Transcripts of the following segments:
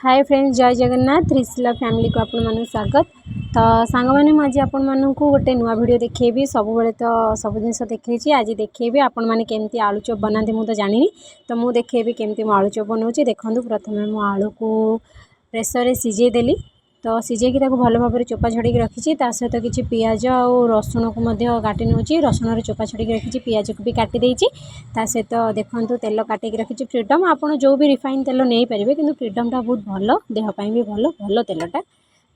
Hi friends, जय Jagannath. Trishila family को आपण मानक स्वागत। तो सांग मैंने आज आपण मानक गोटे नुआ वीडियो देखी। सब बेले तो सब जिन देखी, आज देखी आपण मैंने केमती आलू चॉप बनाते मुझे जानी। तो मुझे देखी केमती आलू चॉप बनाऊँगी। देखो प्रथम मु आलू को प्रेसर रे सिझे देली। तो सिझेकी भल भाव में चोपा छड़ी रखी। सहित किसी पियाज और रसुण को काटी नौ। रसुण चोपा छड़ी रखी, पियाज को भी काटी देती। सहित देखो तेल काटिक रखी। फ्रीडम आपड़ जो भी रिफाइन तेल नहीं पारे, कि फ्रीडमटा बहुत भल, देहपाई भी भल भल तेलटा।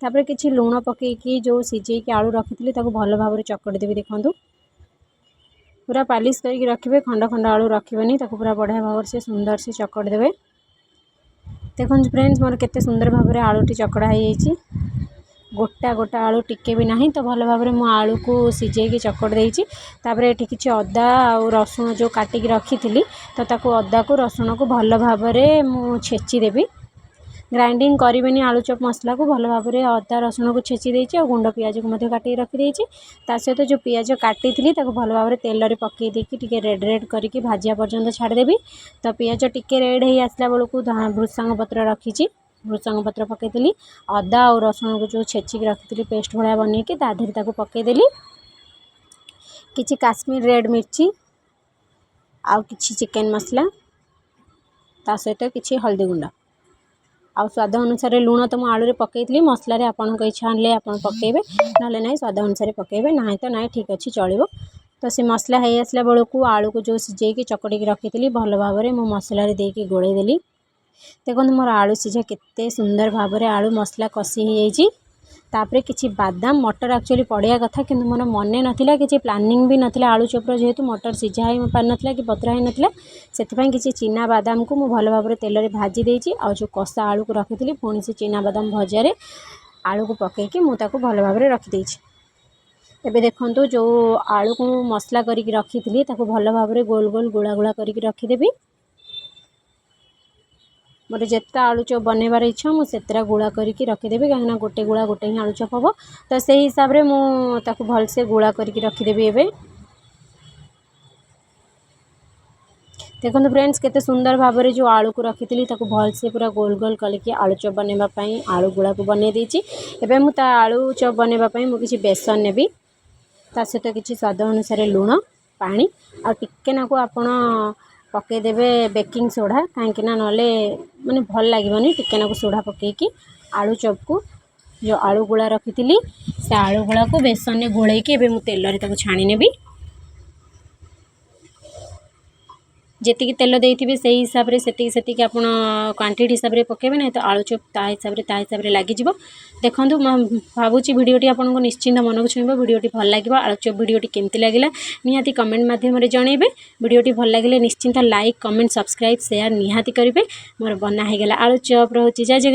तापर किसी लुण पकईकी जो सिझेकी आलू रखी भल भाव में चकड़ी देवी। देखूँ पूरा पालिश करके रखिए, खंड खंड आलू रखिए, पूरा बढ़िया भाव से सुंदर से चकड़ी देवे। देखो फ्रेंड्स, मोर केते सुंदर भाव में आलूटी चकड़ा हो गोटा गोटा आलू टिके भी नहीं। तो भल भाव में मु आलू को सिझेकी चकड़ देती। ये किसी अदा और रसुण जो काटिक रखी थी, तो अदा को रसुण को भल भाव में मु छेची देवी। ग्राइंडिंग करें आलू चॉप मसला को भल भाव में अदा रसुण को छेची देती। और गुंड पियाज को काटी रखी। सहित जो पियाज काटी थी भल भाव में तेल रे पकई देकी टिके रेड रेड करके भाजिया पर्यंत छाड़देवी। तो पियाज टिके रेड हो आसला बेलू भृषंग पत्र रखी, भृषंग पत्र पकईली। अदा और रसुण को जो छेचिक रखी पेस्ट भाया बनईकी देहरी पकईदेली। किसी काश्मीर रेड मिर्ची आउ किसी चिकेन मसला, ता सहित किसी हल्दी गुंड आउ स्वाद अनुसार लुण तो आलू पकई मसलार आपण इच्छा हेल्ले आप पकईबे, ना ना स्वाद अनुसार पकईबे, ना तो ना ठीक अच्छे चलो। तो से मसला हो आसला बेलू आलू को जो सिझेकी चकड़ी रखी भल भाव में मो मसलार देकी गोलैदेली। देखो मोर आलू सिझा केते सुंदर भाव में आलू मसला कषि हो। तापरे किसी बादाम मटर एक्चुअली पड़िया कथा, कि मोर मन नाला, किसी प्लानिंग भी नाला आलू चॉपर जेहेतु मटर सिझा ही पार नाला कि पतरा ही नाला। से किसी चीना बादाम को मु भल भाव में तेल रे भाजी देती। आ जो कषा आलू को रखी पुणी से चीना बादाम भजार आलू को पकईकी मुझे भल भाव में रखिदे। एबे देखो जो आलू को मसला करके रखी भल भाव में गोल गोल गुड़ा गुड़ा करके रखीदेवी। मोर जिते आलू चॉप बनइबार इच्छा मुझे गुड़ा करके रखीदेवी, कहीं गोटे गुड़ा गोटे ही आलू चॉप हम। तो से हिसाब से मुझे भलसे गुड़ा करके रखीदेवी। एबे देखो फ्रेंड्स, केते सुंदर भाव में जो आलू को रखी भलसे पूरा गोल गोल करके आलू चॉप बनवाई आलू गुड़ा को बनई देती। एबे मु आलू चॉप बनवाई मुझे बेसन नेबी। सहित किसी स्वाद अनुसार लुण पानी आ टिके नाकू आपण पकईदेवे बेकिंग सोडा, कहीं ना माने भल लगे टिके नाकू सोडा पकईकी आलू चॉप को जो आलू गुड़ा रखी से आलू गुड़ा को बेसन में गोलैकी मु तेल रे छाणी नेबी। जेतिकी तेल देइथिबे से हिसाब से सेतिकी आपण क्वांटिटी हिसाब से पकेबे, ना तो आलू चॉप ता हिसाब से लगी जिवो। देखंतु भावुची वीडियोटी आपको निश्चिंत मन को छुईबो। वीडियोटी भल लगे आलू चॉप वीडियोटी केमती लगिला निहाती कमेंट माध्यम जनइबे। वीडियोटी भल लगे निश्चिंत लाइक कमेंट सब्सक्राइब शेयर निहाती करेंगे। मोर बना हो गला आलू चॉप। रोची जय जगन्नाथ।